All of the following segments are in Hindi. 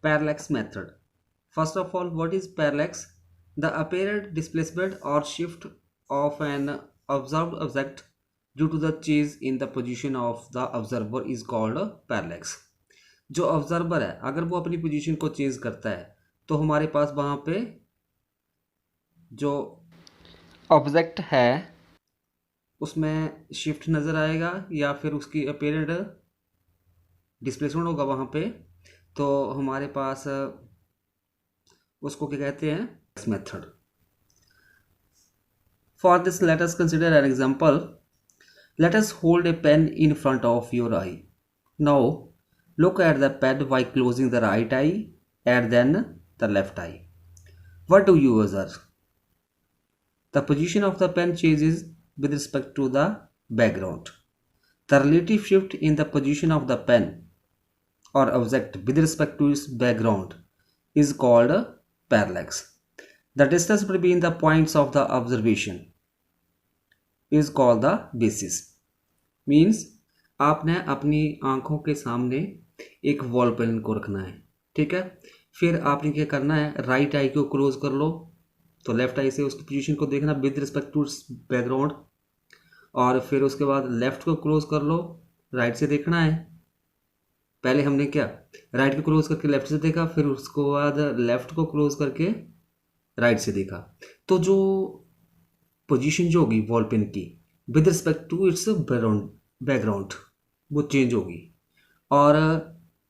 Parallax method. First of all, what is parallax? The apparent displacement or shift of an observed object due to the change in the position of the observer is called parallax. जो ऑब्जर्वर है अगर वो अपनी पोजीशन को चेंज करता है तो हमारे पास वहाँ पे जो ऑब्जेक्ट है उसमें शिफ्ट नज़र आएगा या फिर उसकी अपेरेंट डिस्प्लेसमेंट होगा वहाँ पे। तो हमारे पास उसको क्या कहते हैं, इस method. For this let us consider an example. Let us hold a pain in front of your I. Now look at the pen by closing the right eye and then the left eye. What do you observe? The position of the pen changes with respect to the background. The relative shift in the position of the pen or object with respect to its background is called parallax. The distance between the points of the observation is called the basis. Means आपने अपनी आंखों के सामने एक वॉल पेन को रखना है, ठीक है। फिर आपने क्या करना है, राइट आई को क्लोज कर लो तो लेफ्ट आई से उसकी पोजीशन को देखना विद रिस्पेक्ट टू बैकग्राउंड, और फिर उसके बाद लेफ्ट को क्लोज कर लो, राइट से देखना है। पहले हमने क्या, राइट को क्लोज करके लेफ्ट से देखा, फिर उसके बाद लेफ्ट को क्लोज करके राइट से देखा। तो जो पोजीशन जो होगी वॉल पेन की with respect to its background वो चेंज होगी, और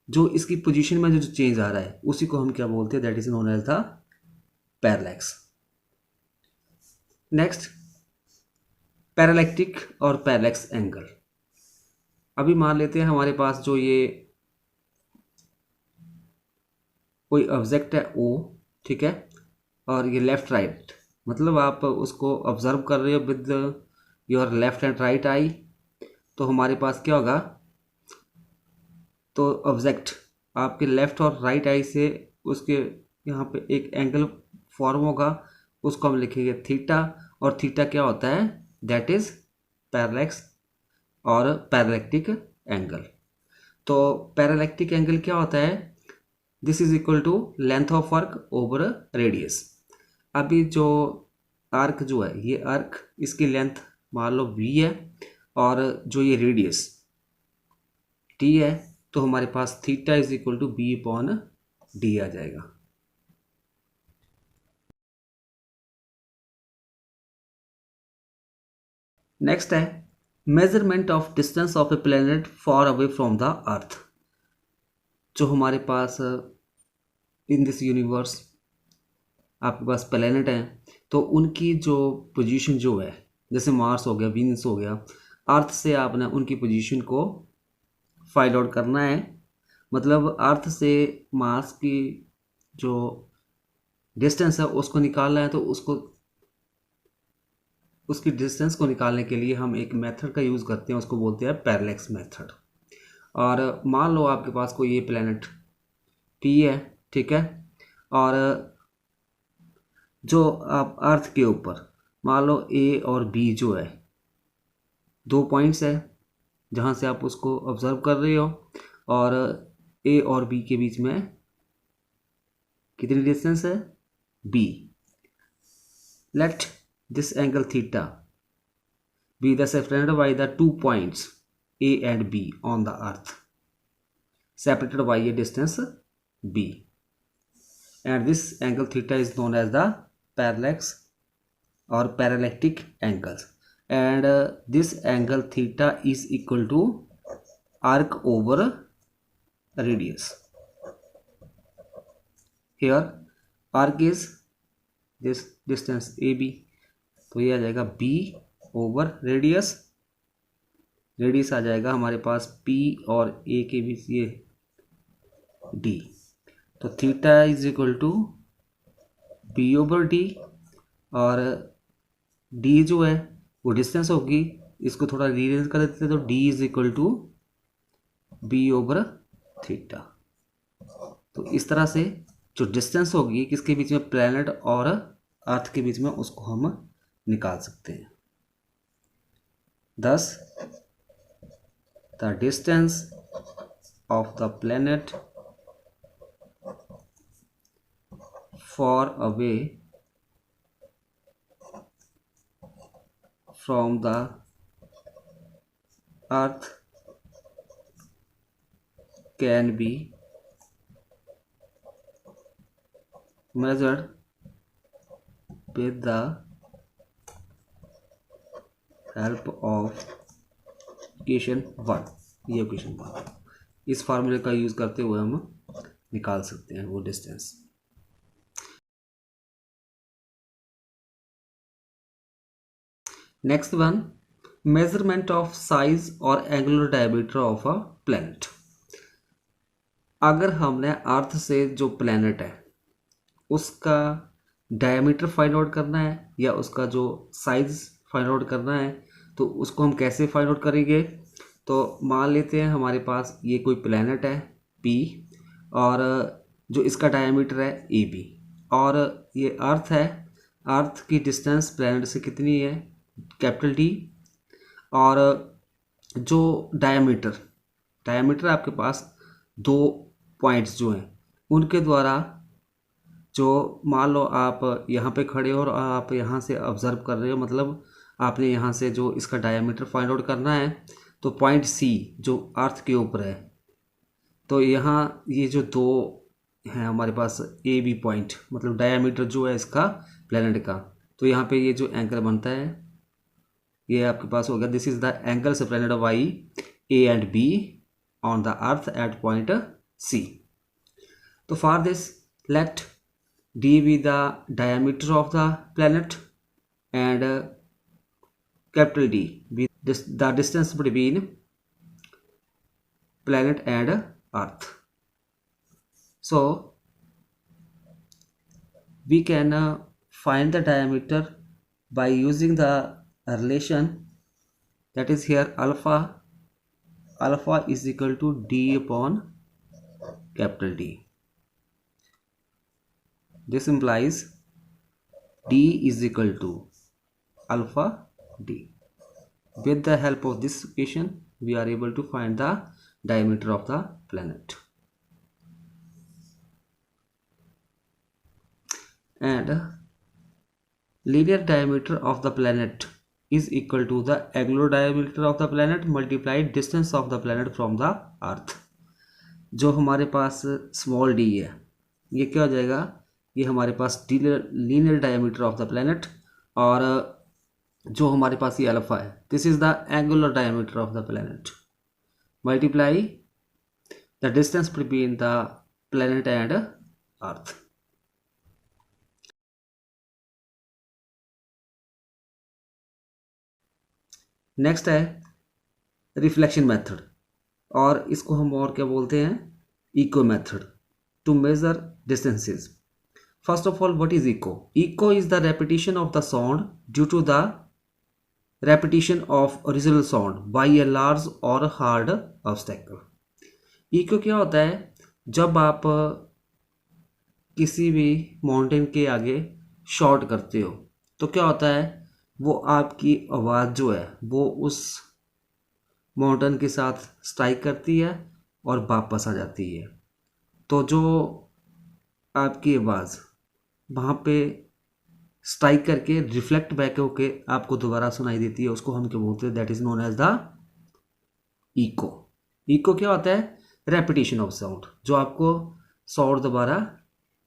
जो इसकी पोजीशन में जो चेंज आ रहा है उसी को हम क्या बोलते हैं, that is known as the parallax. Next, parallactic और पैरेलैक्स एंगल। अभी मान लेते हैं हमारे पास जो ये कोई ऑब्जेक्ट है ओ, ठीक है, और ये लेफ्ट राइट, मतलब आप उसको ऑब्जर्व कर रहे हो with your left and right I. तो हमारे पास क्या होगा, तो ऑब्जेक्ट आपके लेफ्ट और राइट आई से उसके यहाँ पे एक एंगल फॉर्म होगा, उसको हम लिखेंगे थीटा, और थीटा क्या होता है, दैट इज पैरेलैक्स और पैरेलैक्टिक एंगल। तो पैरेलैक्टिक एंगल क्या होता है, this is equal to length of arc over radius. अभी जो आर्क जो है, ये आर्क इसकी लेंथ मान लो v है, और जो ये रेडियस t है, तो हमारे पास theta is equal to B upon D आ जाएगा। नेक्स्ट है measurement of distance of a planet far away from the earth. जो हमारे पास इन दिस यूनिवर्स आपके पास प्लेनेट हैं, तो उनकी जो पोजीशन जो है, जैसे मार्स हो गया, वीनस हो गया, अर्थ से आपने उनकी पोजीशन को फाइंड आउट करना है। मतलब अर्थ से मार्स की जो डिस्टेंस है उसको निकालना है, तो उसकी डिस्टेंस को निकालने के लिए हम एक मेथड का यूज़ करते हैं, उसको बोलते हैं पैरेलैक्स मेथड। और मान लो आपके पास कोई ये प्लेनेट पी है, ठीक है, और जो आप अर्थ के ऊपर मान लो ए और बी जो है, दो पॉइंट्स है जहाँ से आप उसको ऑब्जर्व कर रहे हो, और ए और बी के बीच में कितनी डिस्टेंस है, b. Let this angle theta be the separated by the 2 points A and B on the earth, separated by a distance b, and this angle theta is known as the parallax or parallactic angles, and this angle theta is equal to arc over radius. Here arc is this distance AB, तो ये आ जाएगा b ओवर रेडियस। रेडियस आ जाएगा हमारे पास p और a के बीच ये d, तो theta is equal to b over d, और d जो है वो डिस्टेंस होगी, इसको थोड़ा रीअरेंज कर देते हैं, तो d is equal to b over theta. तो इस तरह से जो डिस्टेंस होगी किसके बीच में, प्लैनेट और अर्थ के बीच में, उसको हम निकाल सकते हैं। Thus, the distance of the planet far away from the earth can be measured with the help of equation 1। ये इक्वेशन 1 इस फार्मूले का यूज करते हुए हम निकाल सकते हैं वो distance. Next one, measurement of size और angular diameter of a planet. अगर हमने अर्थ से जो प्लैनेट है उसका डायमीटर फाइंड आउट करना है या उसका जो साइज फाइंड आउट करना है तो उसको हम कैसे फाइंड आउट करेंगे। तो मान लेते हैं हमारे पास ये कोई प्लैनेट है P और जो इसका डायमीटर है AB और ये अर्थ है। अर्थ की डिस्टेंस प्लैनेट से कितनी है, कैपिटल D। और जो डायमीटर आपके पास दो पॉइंट्स जो हैं उनके द्वारा, जो मान लो आप यहाँ पे खड़े हो और आप यहाँ से ऑब्जर्व कर रहे हो, मतलब आपने यहाँ से जो इसका डायमीटर फाइंड आउट करना है तो पॉइंट C जो अर्थ के ऊपर है, तो यहाँ ये जो दो हैं हमारे पास AB पॉइंट, मतलब डायमीटर जो है इसका प्लैनेट का, तो यहाँ पे ये जो एंगल बनता है ये आपके पास हो गया, दिस इज द एंगल से planet of Y A and B on the earth at point C। तो for this let D be the diameter of the planet and capital D be the distance between planet and earth। So we can find the diameter by using the relation that is here alpha is equal to D upon capital D। This implies D is equal to alpha D। With the help of this equation we are able to find the diameter of the planet। And linear diameter of the planet is equal to the angular diameter of the planet multiplied distance of the planet from the earth। जो हमारे पास स्मॉल d है ये क्या हो जाएगा, ये हमारे पास linear diameter of the planet, और जो हमारे पास ये अल्फा है this is the angular diameter of the planet multiply the distance between the planet and earth. Next है रिफ्लेक्शन मेथड, और इसको हम और क्या बोलते हैं, echo method to measure distances. First of all what is echo? Echo is the repetition of the sound due to the repetition of original sound bye a large और हार्ड ऑब्स्टेकल। इको क्या होता है, जब आप किसी भी माउंटेन के आगे शॉट करते हो तो क्या होता है, वो आपकी आवाज़ जो है वो उस माउंटेन के साथ स्ट्राइक करती है और वापस आ जाती है। तो जो आपकी आवाज़ वहाँ पे स्ट्राइक करके रिफ्लेक्ट बैक होके आपको दोबारा सुनाई देती है उसको हम क्या बोलते हैं, that is known as the echo. Echo क्या होता है, रेपिटेशन ऑफ साउंड, जो आपको साउंड दोबारा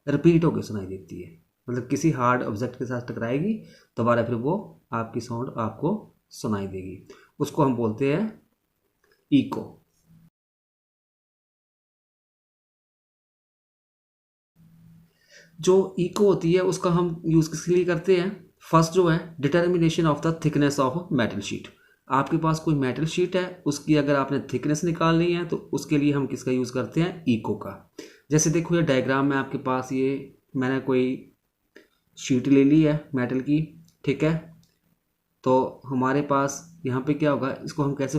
रिपीट होकर सुनाई देती है, मतलब किसी हार्ड ऑब्जेक्ट के साथ टकराएगी दोबारा फिर वो आपकी साउंड आपको सुनाई देगी, उसको हम बोलते हैं इको। जो इको होती है उसका हम यूज़ किसके लिए करते हैं, फर्स्ट जो है determination of the thickness of metal sheet. आपके पास कोई मेटल शीट है उसकी अगर आपने थिकनेस निकालनी है तो उसके लिए हम किसका यूज़ करते हैं, इको का। जैसे देखो ये डायग्राम में आपके पास ये मैंने कोई शीट ले ली है मेटल की, ठीक है। तो हमारे पास यहाँ पे क्या होगा, इसको हम कैसे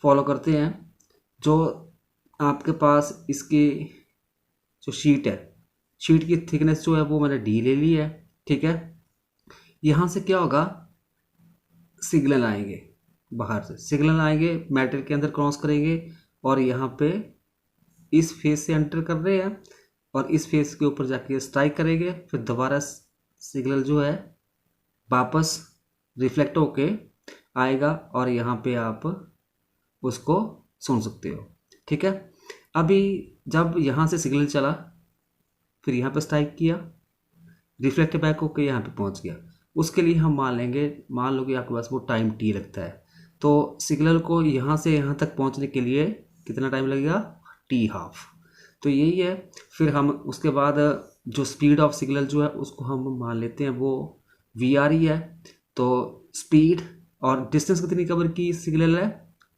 फॉलो करते हैं, जो आपके पास इसकी जो शीट है, शीट की थिकनेस जो है वो मैंने डी ले ली है, ठीक है। यहाँ से क्या होगा, सिग्नल आएंगे, बाहर से सिग्नल आएंगे मेटल के अंदर क्रॉस करेंगे और यहाँ पे इस फेस से एंटर कर रहे हैं और इस फेस के ऊपर जाके स्ट्राइक करेंगे, फिर दोबारा सिग्नल जो है वापस रिफ्लेक्ट होके आएगा और यहाँ पे आप उसको सुन सकते हो। ठीक है, अभी जब यहाँ से सिग्नल चला, फिर यहाँ पे स्ट्राइक किया, रिफ्लेक्ट बैक होके यहाँ पे पहुँच गया, उसके लिए हम मान लो कि आपके पास वो टाइम टी लगता है, तो सिग्नल को यहाँ से यहाँ तक पहुँचने के लिए कितना टाइम लगेगा, टी हाफ। तो यही है। फिर हम उसके बाद जो स्पीड ऑफ सिग्नल जो है उसको हम मान लेते हैं वो वी आर ही है। तो स्पीड और डिस्टेंस कितनी कवर की सिग्नल है,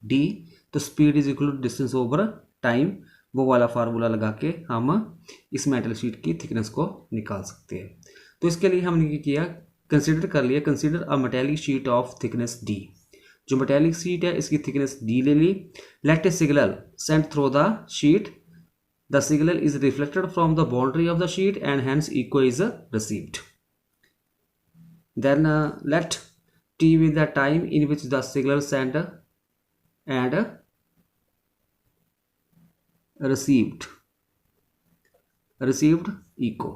डी, तो speed is equal to distance over time, वो वाला फार्मूला लगा के हम इस मेटल शीट की थिकनेस को निकाल सकते हैं। तो इसके लिए हमने ये किया, consider a metallic sheet of thickness D. जो मेटेलिक शीट है इसकी थिकनेस डी ले ली। Let a signal sent through the sheet, the signal is reflected from the boundary of the sheet and hence echo is received. Then let t be the time in which the signal sent and received echo।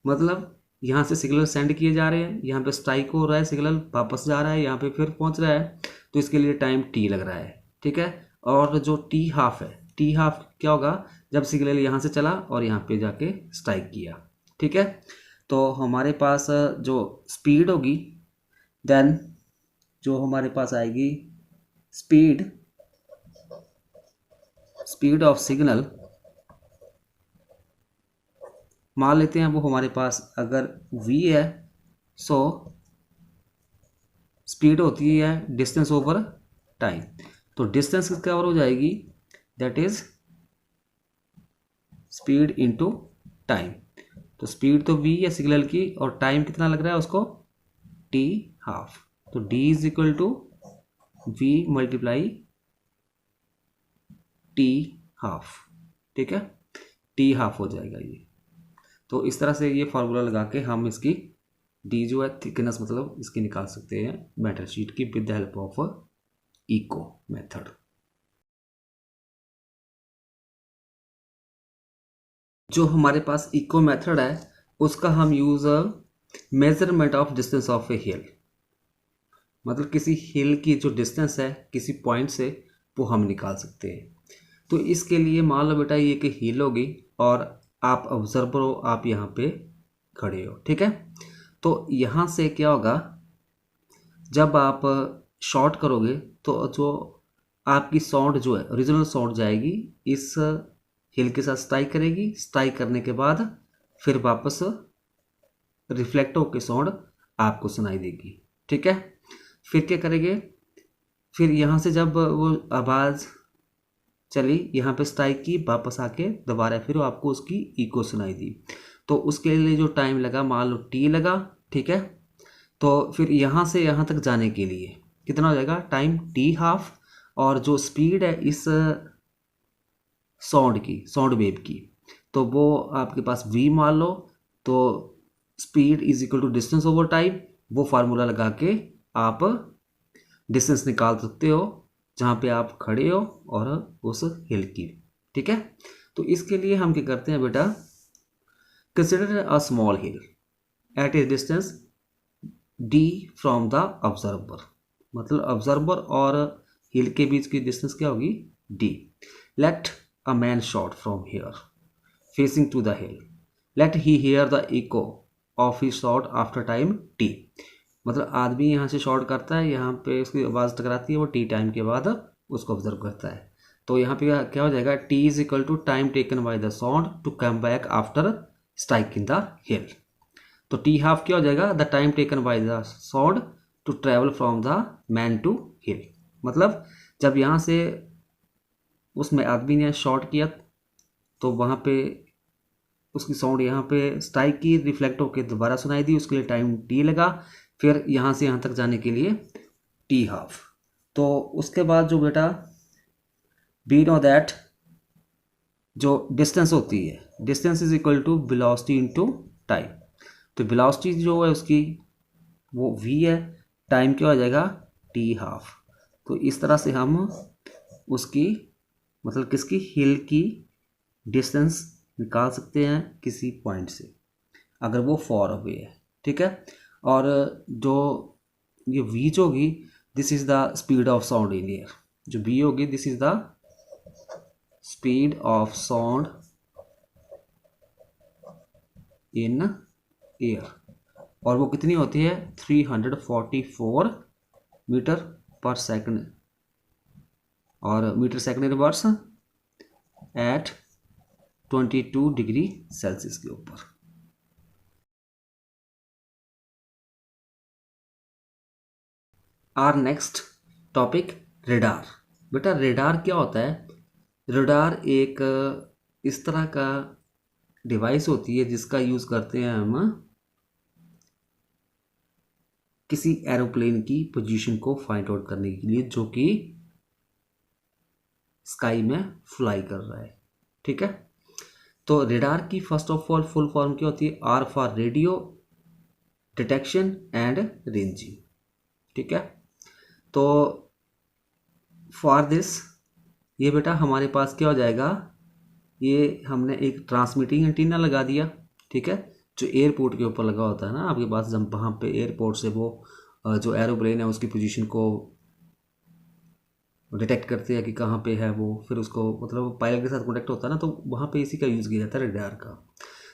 मतलब यहाँ से सिग्नल सेंड किए जा रहे हैं, यहाँ पे स्ट्राइक हो रहा है, सिग्नल वापस जा रहा है, यहाँ पे फिर पहुँच रहा है, तो इसके लिए टाइम टी लग रहा है। ठीक है, और जो टी हाफ है, टी हाफ क्या होगा, जब सिग्नल यहाँ से चला और यहाँ पे जाके स्ट्राइक किया। ठीक है, तो हमारे पास जो स्पीड होगी, देन जो हमारे पास आएगी स्पीड ऑफ सिग्नल, मान लेते हैं वो हमारे पास अगर v है, सो स्पीड होती है डिस्टेंस ओवर टाइम। तो डिस्टेंस किसका कवर हो जाएगी, that is speed into time. तो स्पीड तो v है सिग्नल की, और टाइम कितना लग रहा है उसको, t हाफ। तो d is equal to v multiply t half. ठीक है, t हाफ हो जाएगा ये। तो इस तरह से ये फार्मूला लगा के हम इसकी डी जो है थिकनेस मतलब इसकी निकाल सकते हैं मेटल शीट की with the help of echo method. जो हमारे पास इको मेथड है उसका हम use measurement of distance of a hill, मतलब किसी हिल की जो डिस्टेंस है किसी पॉइंट से वो हम निकाल सकते हैं। तो इसके लिए मान लो बेटा ये कि हिल होगी और आप ऑब्जर्वर हो, आप यहाँ पे खड़े हो। ठीक है, तो यहाँ से क्या होगा, जब आप शॉट करोगे तो जो आपकी साउंड जो है ओरिजिनल साउंड जाएगी इस हिल के साथ स्ट्राइक करेगी, स्ट्राइक करने के बाद फिर वापस रिफ्लेक्ट होकर साउंड आपको सुनाई देगी। ठीक है, फिर क्या करेंगे, फिर यहाँ से जब वो आवाज़ चली यहाँ पे स्ट्राइक की, वापस आके दोबारा फिर आपको उसकी इको सुनाई दी, तो उसके लिए जो टाइम लगा मान लो टी लगा। ठीक है, तो फिर यहाँ से यहाँ तक जाने के लिए कितना हो जाएगा, टाइम टी हाफ, और जो स्पीड है इस साउंड वेव की, तो वो आपके पास v मान लो, तो speed is equal to distance over time, वो फार्मूला लगा के आप डिस्टेंस निकाल सकते हो जहाँ पे आप खड़े हो और उस हिल की। ठीक है, तो इसके लिए हम क्या करते हैं बेटा, consider a small hill at a distance d from the observer, मतलब ऑब्जर्वर और हिल के बीच की डिस्टेंस क्या होगी, d। Let a man shot from here facing to the hill, let he hear the echo of he shot after time t। मतलब आदमी यहाँ से शॉट करता है, यहाँ पे उसकी आवाज़ टकराती है, वो टी टाइम के बाद उसको ऑब्जर्व करता है। तो यहाँ पे क्या हो जाएगा, T is equal to time taken by the sound to come back after strike in the hill. तो टी हाफ क्या हो जाएगा, the time taken by the sound to travel from the man to hill. मतलब जब यहाँ से उसमें आदमी ने शॉट किया तो वहाँ पे उसकी साउंड यहाँ पे स्ट्राइक की, रिफ्लेक्ट होकर दोबारा सुनाई दी, उसके लिए टाइम टी लगा, फिर यहाँ से यहाँ तक जाने के लिए टी हाफ। तो उसके बाद जो बेटा वी नो दैट जो डिस्टेंस होती है, distance is equal to velocity into time. तो वेलोसिटी जो है उसकी वो v है, टाइम क्या हो जाएगा, टी हाफ। तो इस तरह से हम उसकी मतलब किसकी, हिल की डिस्टेंस निकाल सकते हैं किसी पॉइंट से अगर वो फॉर अवे है, ठीक है। और जो ये वी जो होगी, this is the speed of sound in air. जो बी होगी, this is the speed of sound in air. और वो कितनी होती है, 344 मीटर पर सेकंड, और metre second reverse at 22 degree Celsius के ऊपर। Our next topic, radar. बेटा रेडार क्या होता है? रेडार एक इस तरह का डिवाइस होती है जिसका यूज़ करते हैं हम किसी एरोप्लेन की पोजीशन को फाइंड आउट करने के लिए, जो कि स्काई में फ्लाई कर रहा है, ठीक है। तो रेडार की first of all full form क्या होती है? R for radio detection and ranging, ठीक है। तो फॉर दिस, ये बेटा हमारे पास क्या हो जाएगा, ये हमने एक ट्रांसमिटिंग एंटीना लगा दिया, ठीक है, जो एयरपोर्ट के ऊपर लगा होता है ना आपके पास, जब वहाँ पे एयरपोर्ट से वो जो एरोप्लेन है उसकी पोजीशन को डिटेक्ट करते हैं कि कहाँ पे है वो, फिर उसको मतलब पायलट के साथ कॉन्टेक्ट होता है ना, तो वहाँ पे इसी का यूज़ किया जाता है रेडार का।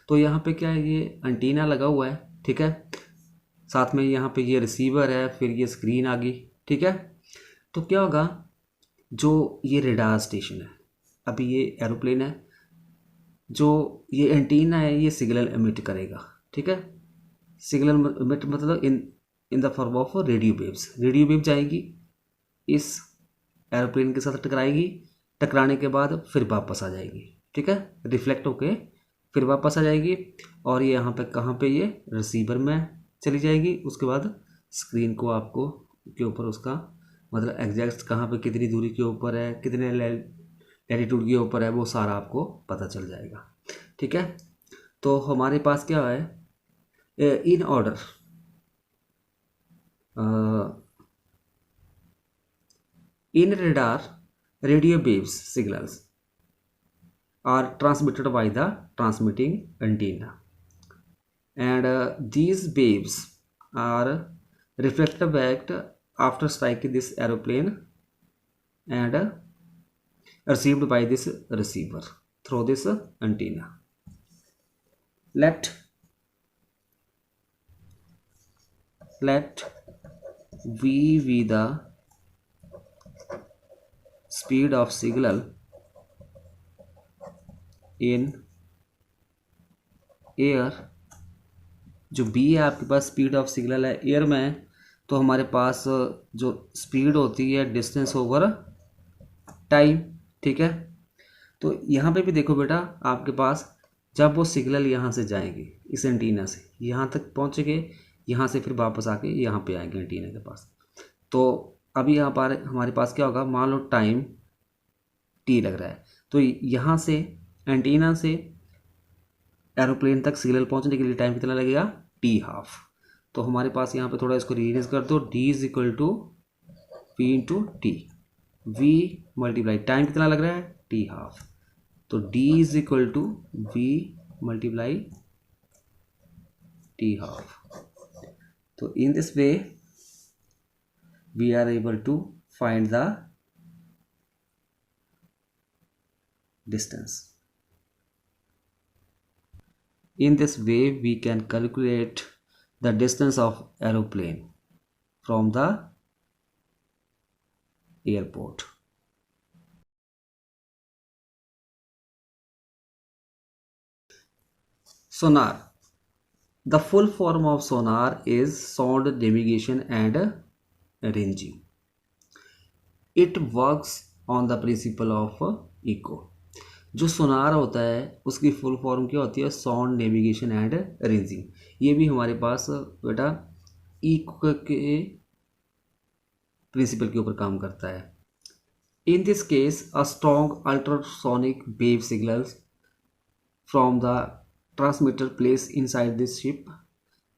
तो यहाँ पे क्या है, ये एंटीना लगा हुआ है, ठीक है, साथ में यहाँ पे ये रिसीवर है, फिर ये स्क्रीन आ गई, ठीक है। तो क्या होगा, जो ये रेडार स्टेशन है, अभी ये एरोप्लेन है, जो ये एंटीना है ये सिग्नल एमिट करेगा, ठीक है। सिग्नल एमिट मतलब in the form of radio waves. Radio wave जाएगी इस एरोप्लेन के साथ टकराएगी, टकराने के बाद फिर वापस आ जाएगी, ठीक है, रिफ्लेक्ट होके फिर वापस आ जाएगी, और ये यहाँ पे कहाँ पे, ये रिसीवर में चली जाएगी। उसके बाद स्क्रीन को आपको के ऊपर उसका मतलब एग्जैक्ट कहाँ पे कितनी दूरी के ऊपर है, कितने लैटिट्यूड के ऊपर है, वो सारा आपको पता चल जाएगा, ठीक है। तो हमारे पास क्या है, in order in radar, radio waves signals are transmitted by the transmitting antenna, and these waves are reflected back after striking this aeroplane and received by this receiver through this antenna. Let v be the speed of signal in air. जो बी है आपके पास स्पीड ऑफ सिग्नल है एयर में, तो हमारे पास जो स्पीड होती है डिस्टेंस ओवर टाइम, ठीक है। तो यहाँ पे भी देखो बेटा, आपके पास जब वो सिग्नल यहाँ से जाएंगे इस एंटीना से यहाँ तक पहुँचेंगे, यहाँ से फिर वापस आके यहाँ पे आएंगे एंटीना के पास। तो अभी यहाँ पर हमारे पास क्या होगा, मान लो टाइम टी लग रहा है, तो यहाँ से एंटीना से एरोप्लेन तक सिग्नल पहुंचने के लिए टाइम कितना लगेगा, टी हाफ। तो हमारे पास यहाँ पे थोड़ा इसको रीअरेंज कर दो, D is equal to P into T, V multiply time कितना लग रहा है, टी हाफ, तो D is equal to V multiply T half. तो in this way we are able to find the distance. In this way, we can calculate the distance of aeroplane from the airport. Sonar. The full form of sonar is sound navigation and ranging. It works on the principle of echo. जो सोनार होता है उसकी फुल फॉर्म क्या होती है, साउंड नेविगेशन एंड रेंजिंग। ये भी हमारे पास बेटा इको के प्रिंसिपल के ऊपर काम करता है। In this case a strong ultrasonic wave signals from the transmitter place inside this ship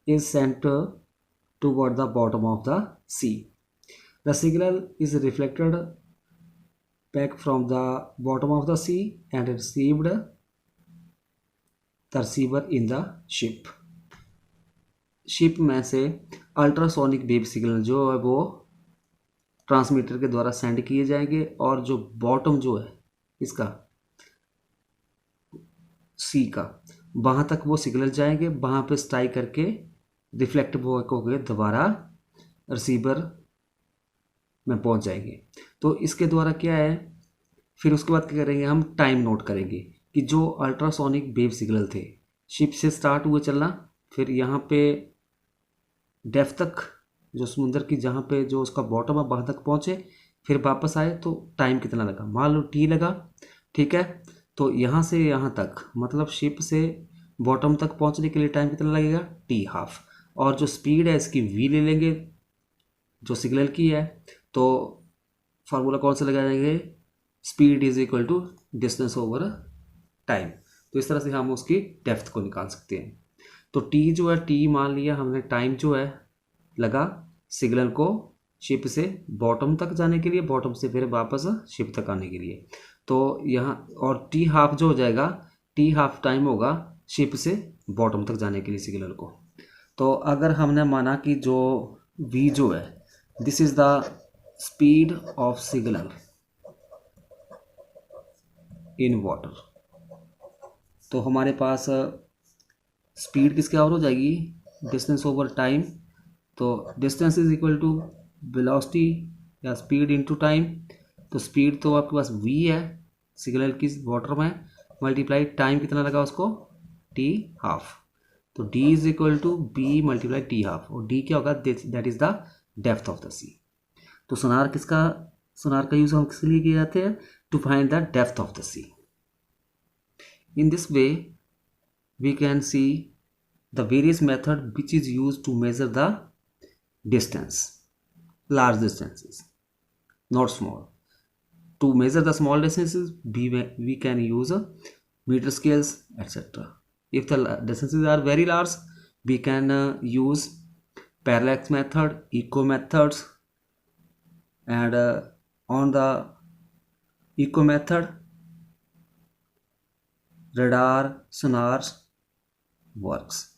is sent toward the bottom of the sea. The signal is reflected back from the bottom of the sea and received the receiver in the ship. Ship में से अल्ट्रासोनिक वेव सिग्नल जो है वो ट्रांसमीटर के द्वारा सेंड किए जाएंगे, और जो बॉटम जो है इसका सी का, वहाँ तक वो सिग्नल जाएंगे, वहाँ पे स्ट्राइक करके रिफ्लेक्ट होकर दोबारा रिसीवर में पहुँच जाएंगे। तो इसके द्वारा क्या है, फिर उसके बाद क्या करेंगे, हम टाइम नोट करेंगे कि जो अल्ट्रासोनिक वेव सिग्नल थे शिप से स्टार्ट हुए चलना, फिर यहाँ पे डेप्थ तक, जो समुद्र की जहाँ पे जो उसका बॉटम है वहाँ तक पहुँचे, फिर वापस आए, तो टाइम कितना लगा, मान लो टी लगा, ठीक है। तो यहाँ से यहाँ तक मतलब शिप से बॉटम तक पहुँचने के लिए टाइम कितना लगेगा, टी हाफ। और जो स्पीड है इसकी वी ले लेंगे जो सिग्नल की है, तो फार्मूला कौन सा लगाएंगे, speed is equal to distance over time. तो इस तरह से हम उसकी डेप्थ को निकाल सकते हैं। तो टी जो है, टी मान लिया हमने, टाइम जो है लगा सिग्नल को शिप से बॉटम तक जाने के लिए, बॉटम से फिर वापस शिप तक आने के लिए। तो यहाँ और टी हाफ जो हो जाएगा, टी हाफ टाइम होगा शिप से बॉटम तक जाने के लिए सिग्नल को। तो अगर हमने माना कि जो वी जो है this is the speed of signal in water, तो हमारे पास स्पीड किसके और हो जाएगी, डिस्टेंस ओवर टाइम। तो distance is equal to velocity या स्पीड इनटू टाइम। तो स्पीड तो आपके पास v है सिग्नल की वाटर में, मल्टीप्लाई टाइम कितना लगा उसको, टी हाफ। तो d is equal to b multiply T half, और d क्या होगा, that is the depth of the सी। तो सोनार का यूज हम किसके लिए किए जाते हैं, to find the depth of the sea. In this way we can see the various method which is used to measure the distance, large distances, not small. To measure the small distances we can use meter scales, etc. If the distances are very large, we can use parallax method, echo methods, and on the echo method radar, sonars works.